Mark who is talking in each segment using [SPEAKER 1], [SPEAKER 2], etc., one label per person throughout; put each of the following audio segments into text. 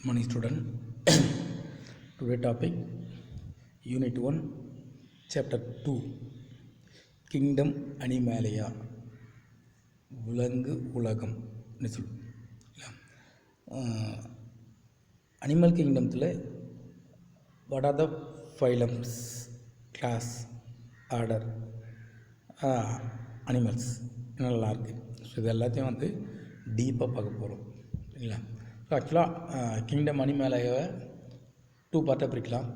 [SPEAKER 1] Morning student. Today topic Unit 1 Chapter 2 Kingdom Animalia விலங்கு உலகம் animal கிங்டம்த்தில் what are the phylums, class, order, animals நல்லா இருக்குது. So இது எல்லாத்தையும் வந்து டீப்பாக பார்க்க போகிறோம் சரிங்களா. ஸோ ஆக்சுவலாக கிங்டம் அனிமேலையை 2 பார்ட்டாக பிரிக்கலாம்.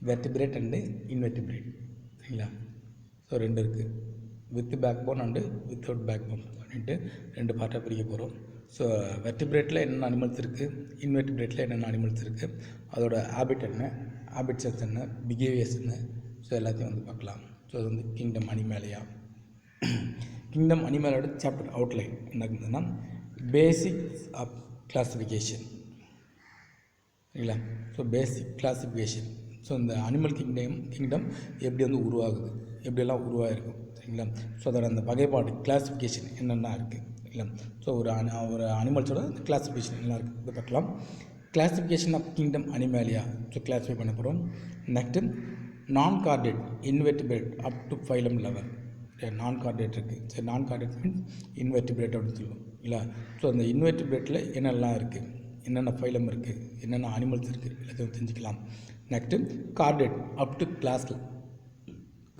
[SPEAKER 1] வெர்டிபிரேட் அண்டு இன்வெர்டிபிரேட் சரிங்களா. ஸோ 2 இருக்குது, with backbone and without backbone அப்படின்ட்டு 2 பார்ட்டாக பிரிக்க போகிறோம். ஸோ வெர்டிபிரேட்டில் என்னென்ன அனிமல்ஸ் இருக்குது, இன்வெர்டிபிரேட்டில் என்னென்ன அனிமல்ஸ் இருக்குது, அதோட ஹேபிட் என்ன, ஹேபிட்ஸ் என்ன, பிஹேவியர்ஸ் என்ன, ஸோ எல்லாத்தையும் வந்து பார்க்கலாம். ஸோ அது வந்து கிங்டம் அனிமேலியா. கிங்டம் அனிமலோட சாப்டர் அவுட்லைன் என்ன இருக்குதுன்னா பேசிக்ஸ் ஆஃப் கிளாஸிஃபிகேஷன் சரிங்களா. So basic classification. ஸோ இந்த அனிமல் கிங்டம் எப்படி வந்து உருவாகுது, எப்படியெல்லாம் உருவாகிருக்கும் சரிங்களா. ஸோ அதோட அந்த வகைப்பாடு கிளாஸிஃபிகேஷன் என்னென்ன இருக்குது சரிங்களா. ஸோ ஒரு அனிமல்ஸோட கிளாஸிஃபிகேஷன் என்ன இருக்குது இதை பார்க்கலாம். Classification of kingdom animalia. So classify பண்ண போகிறோம். Next non chordate invertebrate up to phylum level. Non chordate இருக்குது. சரி, நான் கார்டேட் மீன்ஸ் இன்வெர்டிபிரேட் அப்படின்னு சொல்லுவோம் இல்லை. ஸோ அந்த இன்வெர்டிபிரேட்டில் என்னெல்லாம் இருக்குது, என்னென்ன ஃபைலம் இருக்குது, என்னென்ன அனிமல்ஸ் இருக்குது எல்லாத்தையும் தெரிஞ்சுக்கலாம். Next chordate up to class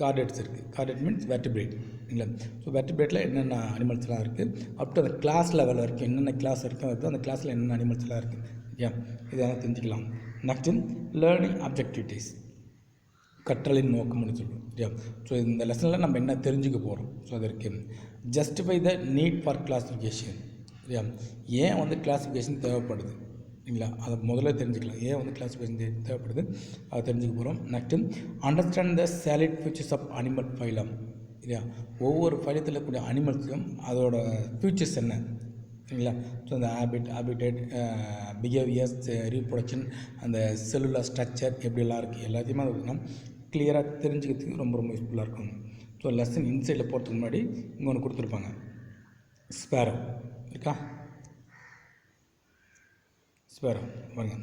[SPEAKER 1] chordates இருக்குது. கார்டேட் மீன்ஸ் வெர்டிபிரேட் இல்லை. ஸோ வெர்டிபிரேட்டில் என்னென்ன அனிமல்ஸ்லாம் இருக்குது, அப் டு அந்த கிளாஸ் லெவலில் இருக்குது, என்னென்ன கிளாஸ் இருக்குது, அந்த கிளாஸில் என்னென்ன அனிமல்ஸ்லாம் இருக்குது ஓகே, இதெல்லாம் தெரிஞ்சுக்கலாம். நெக்ஸ்ட்டு லேர்னிங் அப்ஜெக்டிவிட்டிஸ், கற்றலின் நோக்கம்னு சொல்லுவோம் சரியா. ஸோ இந்த லெசனில் நம்ம என்ன தெரிஞ்சுக்க போகிறோம். ஸோ அதற்கு justify the need for classification சரியா. ஏன் வந்து கிளாஸிஃபிகேஷன் தேவைப்படுது இல்லைங்களா, அதை முதல்ல தெரிஞ்சுக்கலாம். ஏன் வந்து கிளாஸிஃபிகேஷன் தேவைப்படுது அதை தெரிஞ்சுக்க போகிறோம். Next understand the salient features of animal phylum இல்லையா. ஒவ்வொரு ஃபைலத்தில் இருக்கக்கூடிய அனிமல்ஸும் அதோட ஃபியூச்சர்ஸ் என்ன சரிங்களா. ஸோ அந்த ஹேபிட்டேட், பிஹேவியர்ஸ், ரீப்ரொடக்ஷன், அந்த செல்லுலர் ஸ்ட்ரக்சர் எப்படியெல்லாம் இருக்குது எல்லாத்தையுமே அது கிளியராக தெரிஞ்சுக்கிறதுக்கு ரொம்ப ரொம்ப யூஸ்ஃபுல்லாக இருக்கும். ஸோ லெசன் இன்சைடில் போகிறதுக்கு முன்னாடி இங்கே ஒன்று கொடுத்துருப்பாங்க, ஸ்பேரோ இருக்கா. ஸ்பேரோ பாருங்க.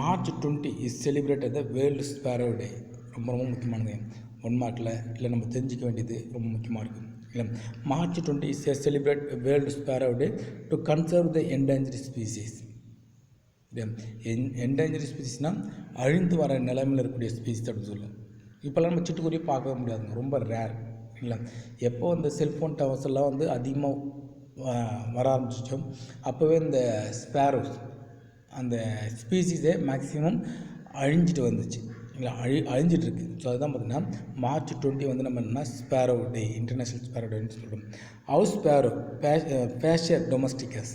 [SPEAKER 1] March 20 is celebrated the world sparrow day. ரொம்ப ரொம்ப முக்கியமானது, 1 மார்க்கில் இல்லை நம்ம தெரிஞ்சிக்க வேண்டியது ரொம்ப முக்கியமாக இருக்குது இல்லை. March 20 is celebrate world sparrow day to conserve the endangered species. Endangered ஸ்பீசிஸ்னால் அழிந்து வர நிலைமையில் இருக்கக்கூடிய ஸ்பீசிஸ் அப்படின்னு சொல்லுவோம். இப்போல்லாம் நம்ம சிட்டுக்குருவியை பார்க்க முடியாதுங்க, ரொம்ப ரேர் இல்லை. எப்போ இந்த செல்ஃபோன் டவர்ஸ் எல்லாம் வந்து அதிகமாக வர ஆரம்பிச்சிச்சோம் அப்போவே இந்த ஸ்பேரோஸ் அந்த ஸ்பீசிஸே மேக்ஸிமம் அழிஞ்சிட்டு வந்துச்சு இல்லை, அழிஞ்சிட்ருக்கு. ஸோ அதுதான் பார்த்திங்கன்னா மார்ச் 20 வந்து நம்ம என்னென்னா ஸ்பேரோ டே, இன்டர்நேஷ்னல் ஸ்பேரோ டேன்னு சொல்கிறோம். ஹவுஸ் ஸ்பேரோ பேஷர் டொமஸ்டிகஸ்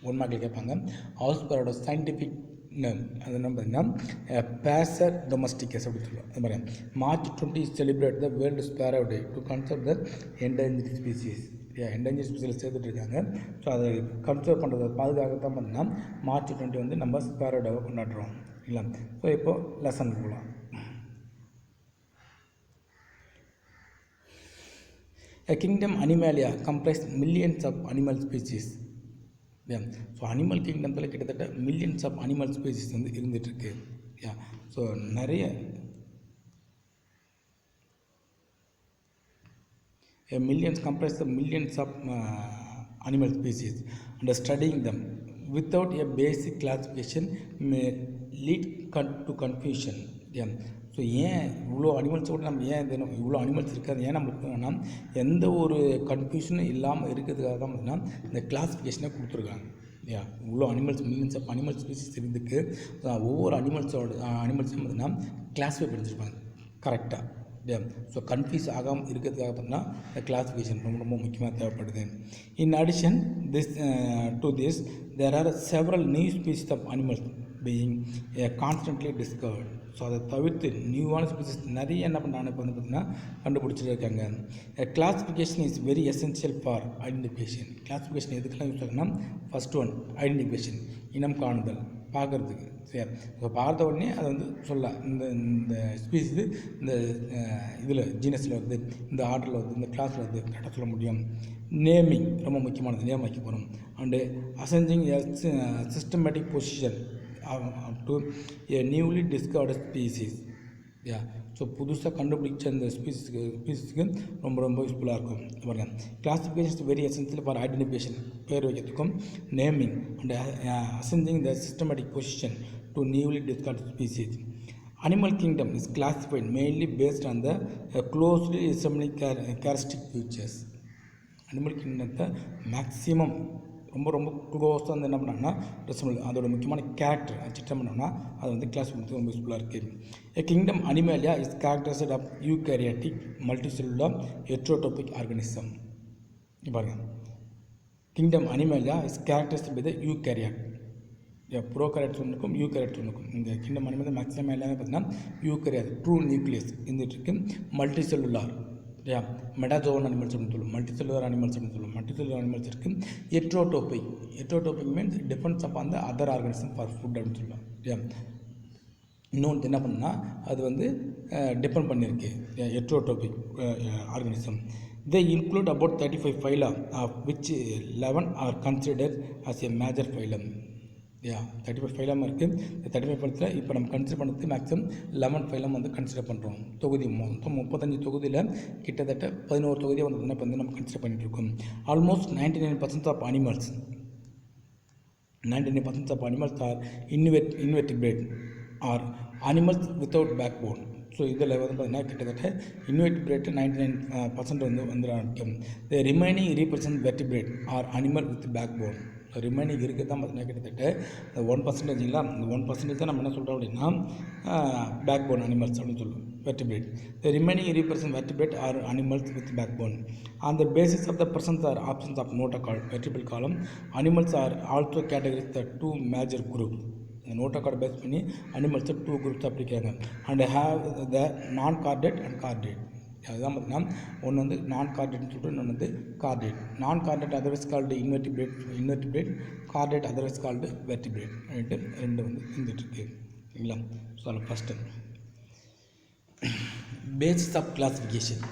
[SPEAKER 1] 1 மார்க்கில் கேட்பாங்க. ஹவுஸ் ஸ்பேரோட சயின்டிஃபிக் நேம் அது என்ன பார்த்திங்கன்னா பேஷர் டொமஸ்டிகஸ் அப்படின்னு சொல்லுவோம். அது மாதிரி March 20 celebrate the world sparrow day to conserve the endangered species. Endangered ஸ்பீசிஸில் சேர்த்துட்டு இருக்காங்க. ஸோ அதை கன்சர்வ் பண்ணுறது பாதுகாக்கத்தான் பார்த்திங்கன்னா மார்ச் 20 வந்து நம்ம ஸ்பேரோ டேவை கொண்டாடுறோம் இல்லை. ஸோ இப்போது லெசன் போகலாம். A kingdom animalia comprise millions of animal species. So animal கிங்டத்தில் கிட்டத்தட்ட மில்லியன்ஸ் ஆஃப் அனிமல் ஸ்பீசிஸ் வந்து இருந்துகிட்ருக்கு. ஸோ நிறைய millions comprise the millions of animal species and studying them without a basic classification may lead to confusion. So ஏன் இவ்வளோ அனிமல்ஸோடு நம்ம ஏன் இது இவ்வளோ அனிமல்ஸ் இருக்காது ஏன் நம்மளுக்கு வேணால் எந்த ஒரு கன்ஃபியூஷனும் இல்லாமல் இருக்கிறதுக்காக தான் பார்த்திங்கன்னா இந்த கிளாஸிஃபிகேஷனை கொடுத்துருக்காங்க இல்லையா. இவ்வளோ animals millions of animal species இருந்துக்கு ஒவ்வொரு அனிமல்ஸோட அனிமல்ஸும் பார்த்திங்கன்னா கிளாஸிஃபை பண்ணிச்சிருப்பாங்க கரெக்டாக இல்லையா. ஸோ கன்ஃபியூஸ் ஆகாமல் இருக்கிறதுக்காக பார்த்தீங்கன்னா இந்த கிளாஸிஃபிகேஷன் ரொம்ப ரொம்ப முக்கியமாக தேவைப்படுது. In addition to this there are several new species of animals being constantly discovered. So அதை தவிர்த்து நியூவான ஸ்பீசிஸ் நிறைய என்ன பண்ணுறாங்க இப்போ வந்து பார்த்திங்கன்னா கண்டுபிடிச்சிட்டு இருக்காங்க. Classification is very essential for identification. Classification எதுக்கெல்லாம் யூஸ் ஆகுதுன்னா ஃபஸ்ட் ஒன் ஐடென்டிஃபிகேஷன், இனம் காணுதல் பார்க்குறதுக்கு. சரி, இப்போ பார்த்த உடனே அதை வந்து சொல்லலாம், இந்த இந்த ஸ்பீஸு இந்த இதில் ஜீனஸில் வருது, இந்த ஆர்டரில் வருது, இந்த கிளாஸில் வருது, கரெக்டாக சொல்ல முடியும். நேமிங் ரொம்ப முக்கியமானது, நேம் வைக்க போகிறோம். And assigning a systematic position to a newly discovered species. Yeah, so புதுசாக கண்டுபிடிச்ச அந்த ஸ்பீசிஸ்க்கு ரொம்ப யூஸ்ஃபுல்லாக இருக்கும். பாருங்கள், classification is very essential for identification, பேர் வைக்கிறதுக்கும் naming and assigning the systematic position to newly discovered species. Animal kingdom is classified mainly based on the closely resembling characteristic features. Animal கிங்டத்தை மேக்ஸிமம் ரொம்ப க்ளோஸாக வந்து என்ன பண்ணாங்கன்னா ரிசம்பிள், அதோட முக்கியமான கேரக்டர் சிட்டம் பண்ணோம்னா அது வந்து கிளாஸ் பண்ணுறதுக்கு ரொம்ப யூஸ்ஃபுல்லாக இருக்குது. A kingdom Animalia is characterized of eukaryotic multicellular heterotrophic organism. பாருங்கள், kingdom Animalia is characterized by the eukaryote. Prokaryotes ஒன்றுக்கும் யூகேரியட்ஸ் ஒன்றுக்கும். இந்த கிங்டம் அனிமல் மேக்ஸிமம் எல்லாமே பார்த்தீங்கன்னா யூகேரியாட் ட்ரூ நியூக்ளியஸ் இருந்துகிட்டு மல்டி செல்லுலார், இல்லையா, மெட்டாசோவன் அனிமல்ஸ் அப்படின்னு சொல்லுவோம், மல்டி செல்லுலர் அனிமல்ஸ் அப்படின்னு சொல்லுவோம். மல்டி செல்லுலர் அனிமல்ஸ் இருக்குது. ஹெட்ரோடோபிக் மீன்ஸ் டிஃபென்ஸ் அப் அந்த அதர் ஆர்கானிசம் ஃபார் ஃபுட் அப்படின்னு சொல்லுவோம், இல்லையா. இன்னொன்று என்ன பண்ணால் அது வந்து டிபெண்ட் பண்ணியிருக்கு ஹெட்ரோடோபிக் organism. They include about 35 phyla, of which 11 are considered as a major phylum. 35 phylum இருக்குது. இந்த 35 ஃபைலத்தில் இப்போ நம்ம கன்சிடர் பண்ணுறது மேக்ஸிமம் 11 ஃபைலம் வந்து கன்சிடர் பண்ணுறோம். தொகுதி மொத்தம் 35 தொகுதியில் கிட்டத்தட்ட 11 தொகுதியை வந்து இப்போ வந்து நம்ம கன்சிடர் பண்ணிகிட்ருக்கோம். Almost 99% of animals 99% of animals are invertebrate are animals without backbone. So இதில் வந்து பார்த்திங்கன்னா கிட்டத்தட்ட இன்வெர்டிபிரேட் 99% வந்து வந்துடும். The remaining represent vertebrate are animal with backbone. Remaining இருக்குது தான் பார்த்தீங்கன்னா கிட்டத்தட்ட 1%ங்களா. இந்த 1% தான் நம்ம என்ன சொல்கிறோம் அப்படின்னா பேக் போன் அனிமல்ஸ் அப்படின்னு சொல்லுவோம், vertebrate. The remaining represent vertebrate are animals with backbone. On the basis of the presence or options of notochord vertebral column animals are also categorised the 2 major group. இந்த நோட்டோகார்டை base பண்ணி அனிமல்ஸை 2 குரூப்ஸாக பிரிக்கிறாங்க. And have the நான் chordate and chordate. அதுதான் பார்த்தீங்கன்னா ஒன்று வந்து நான் கார்டேட்னு சொல்லிட்டு இன்னொன்று வந்து chordate. Non chordate otherwise called invertebrate, chordate otherwise called vertebrate அப்படின்ட்டு 2 வந்து இருந்துகிட்ருக்கு, இல்லைங்களா. ஸோ அதில் first basis of classification.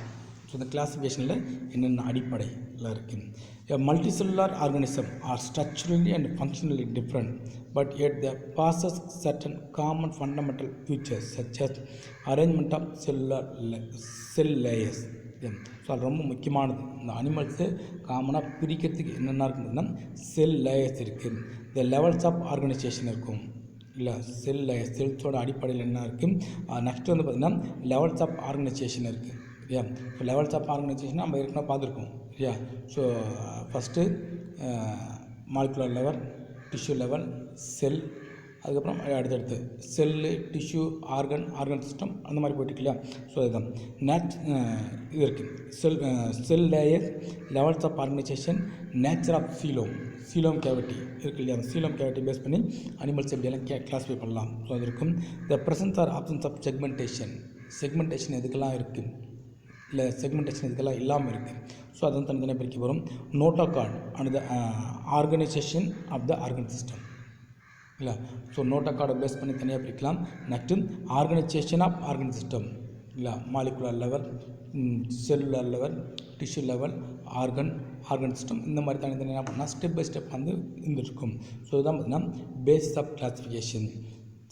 [SPEAKER 1] So இந்த கிளாஸிஃபிகேஷனில் என்னென்ன அடிப்படையில் இருக்குது. A multicellular organism are structurally and functionally different, but yet they possess certain common fundamental features such as arrangement of cell layers. So அது ரொம்ப முக்கியமானது. இந்த அனிமல்ஸு காமனாக பிரிக்கிறதுக்கு என்னென்ன இருக்குதுன்னா செல் லேயர்ஸ் இருக்குது, இந்த லெவல்ஸ் ஆஃப் ஆர்கனைசேஷன் இருக்கும், இல்லை செல் லேயர்ஸ் செல்ஸோட அடிப்படையில் என்ன இருக்குது. நெக்ஸ்ட் வந்து பார்த்திங்கன்னா லெவல்ஸ் ஆஃப் ஆர்கனைசேஷன் இருக்குது, இல்லையா. ஸோ லெவல்ஸ் ஆஃப் ஆர்கனைசேஷன் நம்ம ஏற்கனவே பார்த்துருக்கோம், இல்லையா. So first molecular level, tissue level, cell, அதுக்கப்புறம் அடுத்தடுத்து செல்லு, டிஷ்யூ, ஆர்கன் சிஸ்டம் அந்த மாதிரி போயிட்டு இல்லையா. ஸோ இதுதான் இது இருக்குது cell layer, levels of organisation, nature of coelom cavity இருக்குது இல்லையா. அந்த சீலோம் கேவிட்டி பேஸ் பண்ணி அனிமல்ஸ் எப்படியெல்லாம் கிளாஸிஃபை பண்ணலாம். ஸோ அது இருக்கும். The presence or options of segmentation எதுக்கெல்லாம் இருக்குது, இல்லை செக்மெண்டேஷன் இதுக்கெல்லாம் இல்லாமல் இருக்குது. ஸோ அதை வந்து தனித்தனியாக பிரிக்க போகிறோம். Notochord and the organisation of the organ system, இல்லை. ஸோ நோட்டோகார்டை பேஸ் பண்ணி தனியாக பிரிக்கலாம். Next organisation of organ system, இல்லை. Molecular level, cellular level, tissue level, organ system, இந்த மாதிரி தனித்தனியாக என்ன பண்ணால் ஸ்டெப் பை ஸ்டெப் வந்து இருந்துருக்கும். ஸோ இதுதான் பார்த்தீங்கன்னா பேசிஸ் ஆஃப் கிளாஸிஃபிகேஷன்,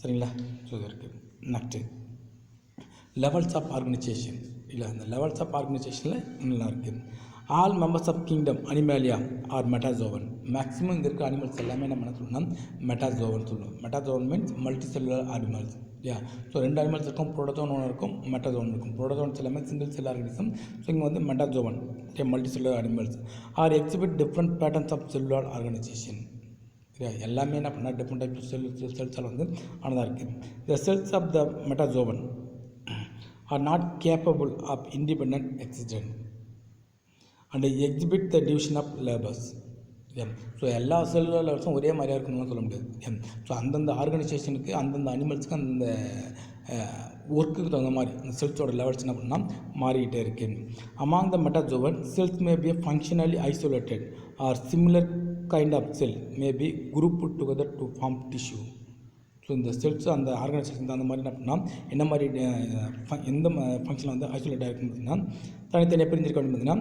[SPEAKER 1] சரிங்களா. ஸோ இது இருக்குது. நெக்ஸ்ட்டு லெவல்ஸ் ஆஃப் ஆர்கனைசேஷன், இல்லை. அந்த லெவல்ஸ் ஆஃப் ஆர்கனைசேஷனில் நல்லா இருக்குது. All members of kingdom Animalia are metazoan. Maximum இங்கே இருக்க அனிமல்ஸ் எல்லாமே நம்ம என்ன சொல்லணும்னா மெட்டாசோவன் சொல்லுவோம். Metazoan means multicellular animals, இல்லையா. ஸோ 2 அனிமல்ஸ் இருக்கும், புரோட்டோசோன் ஒன்று இருக்கும், மெட்டாசோவன் இருக்கும். புரோட்டோசோன்ஸ் எல்லாமே சிங்கிள் செல் ஆர்கனிசம். ஸோ இங்கே வந்து metazoan, multicellular animals are exhibit different patterns of cellular organisation. எல்லாமே என்ன பண்ணால் டிஃப்ரெண்ட் டைப்ஸ் செல்ஸால் வந்து ஆனதாக இருக்குது. The cells of the metazoan are not capable of independent existence and exhibit the division of labors. So எல்லா cellular லெவல்ஸும் ஒரே மாதிரியாக இருக்கணும்னு சொல்ல முடியாது. ஸோ அந்தந்த ஆர்கனைசேஷனுக்கு அந்தந்த அனிமல்ஸுக்கு அந்த ஒர்க்குக்கு தகுந்த மாதிரி அந்த செல்ஸோட லெவல்ஸ் என்ன பண்ணால் மாறிக்கிட்டே இருக்குது. Among the metazoan cells may be functionally isolated or similar kind of cell may be grouped together to form tissue. இந்த செல்ஸ் அந்த ஆர்கனைசேஷன் அந்த மாதிரி என்ன பண்ணால் என்ன மாதிரி எந்த ஃபங்க்ஷனில் வந்து ஐசோலேட்டாக இருக்குன்னு பார்த்திங்கன்னா தனித்தனியாக பிரிஞ்சிருக்க அப்படின்னு பார்த்திங்கன்னா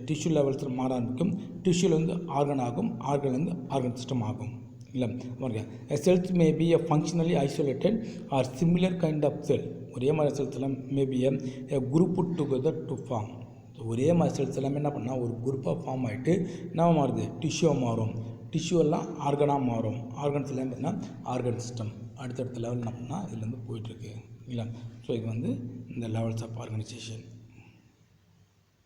[SPEAKER 1] டிஷ்யூ லெவல்ஸில் மாற ஆரம்பிக்கும். டிஷ்யூவில் வந்து ஆர்கன் ஆகும், ஆர்கன் வந்து ஆர்கன் சிஸ்டம் ஆகும். இல்லை பாருங்க, cells may be a functionally isolated or similar kind of cell. ஒரே மாதிரி செல்ஸ் எல்லாம் maybe a group together to form. ஒரே மாதிரி செல்ஸ் எல்லாமே என்ன பண்ணால் ஒரு குரூப்பாக ஃபார்ம் ஆகிட்டு என்ன மாறுது, டிஷ்யூவாக மாறும். டிஷ்யூ எல்லாம் ஆர்கனாக மாறும். ஆர்கன்ஸ் எல்லாம் பார்த்திங்கன்னா ஆர்கன் சிஸ்டம் அடுத்தடுத்த லெவல் என்ன பண்ணால் இதுலேருந்து போயிட்டுருக்கு. இல்லை ஸோ இது வந்து இந்த லெவல்ஸ் ஆஃப் ஆர்கனைசேஷன்.